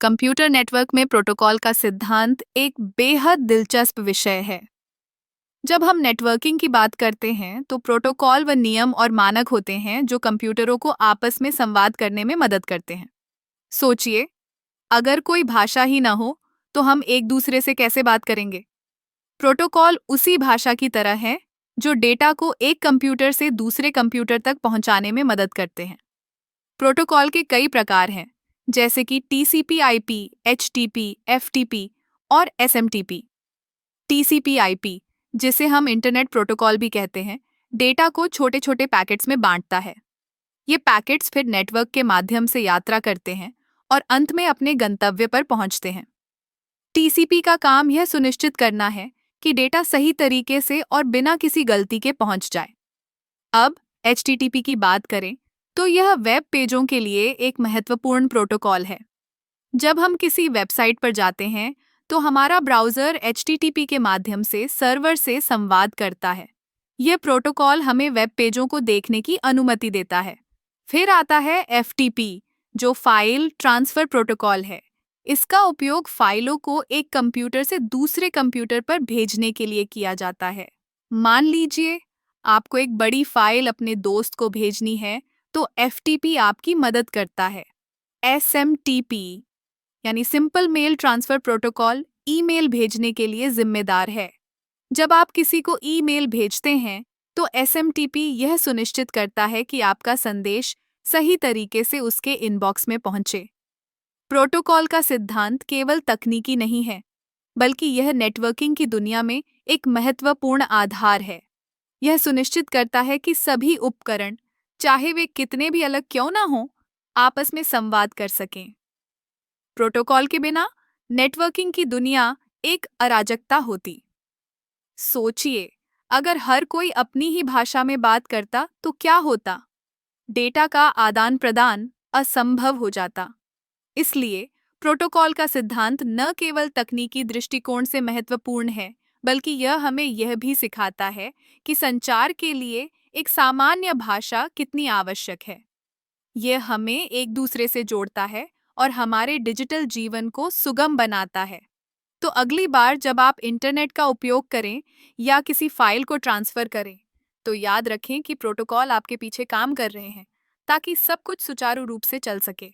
Computer network में protocol का सिद्धांत एक बेहद दिलचस्प विषय है। जब हम नेटवर्किंग की बात करते हैं तो प्रोटोकॉल व नियम और मानक होते हैं जो कंप्यूटरों को आपस में संवाद करने में मदद करते हैं। सोचिए, अगर कोई भाषा ही ना हो तो हम एक दूसरे से कैसे बात करेंगे? प्रोटोकॉल उसी भाषा की तरह है जो डेटा को एक कंप्यूटर से दूसरे कंप्यूटर तक पहुंचाने में मदद करते हैं। प्रोटोकॉल के कई प्रकार हैं, जैसे कि TCP/IP, HTTP, FTP और SMTP। TCP/IP, जिसे हम इंटरनेट प्रोटोकॉल भी कहते हैं, डेटा को छोटे छोटे पैकेट्स में बांटता है। ये पैकेट्स फिर नेटवर्क के माध्यम से यात्रा करते हैं और अंत में अपने गंतव्य पर पहुंचते हैं। TCP का काम यह सुनिश्चित करना है कि डेटा सही तरीके से और बिना किसी गलती के पहुंच जाए। अब HTTP की बात करें तो यह वेब पेजों के लिए एक महत्वपूर्ण प्रोटोकॉल है। जब हम किसी वेबसाइट पर जाते हैं तो हमारा ब्राउज़र HTTP के माध्यम से सर्वर से संवाद करता है। यह प्रोटोकॉल हमें वेब पेजों को देखने की अनुमति देता है। फिर आता है FTP, जो फाइल ट्रांसफ़र प्रोटोकॉल है। इसका उपयोग फाइलों को एक कंप्यूटर से दूसरे कंप्यूटर पर भेजने के लिए किया जाता है। मान लीजिए, आपको एक बड़ी फाइल अपने दोस्त को भेजनी है, तो FTP आपकी मदद करता है। SMTP यानी simple mail transfer protocol email भेजने के लिए जिम्मेदार है। जब आप किसी को ईमेल भेजते हैं तो SMTP यह सुनिश्चित करता है कि आपका संदेश सही तरीके से उसके इनबॉक्स में पहुंचे। प्रोटोकॉल का सिद्धांत केवल तकनीकी नहीं है, बल्कि यह नेटवर्किंग की दुनिया में एक महत्वपूर्ण आधार है। यह सुनिश्चित करता है कि सभी उपकरण, चाहे वे कितने भी अलग क्यों ना हों, आपस में संवाद कर सकें। प्रोटोकॉल के बिना नेटवर्किंग की दुनिया एक अराजकता होती। सोचिए, अगर हर कोई अपनी ही भाषा में बात करता तो क्या होता? डेटा का आदान प्रदान असंभव हो जाता। इसलिए प्रोटोकॉल का सिद्धांत न केवल तकनीकी दृष्टिकोण से महत्वपूर्ण है, बल्कि यह हमें यह भी सिखाता है कि संचार के लिए एक सामान्य भाषा कितनी आवश्यक है। यह हमें एक दूसरे से जोड़ता है और हमारे डिजिटल जीवन को सुगम बनाता है। तो अगली बार जब आप इंटरनेट का उपयोग करें या किसी फाइल को ट्रांसफर करें, तो याद रखें कि प्रोटोकॉल आपके पीछे काम कर रहे हैं ताकि सब कुछ सुचारू रूप से चल सके।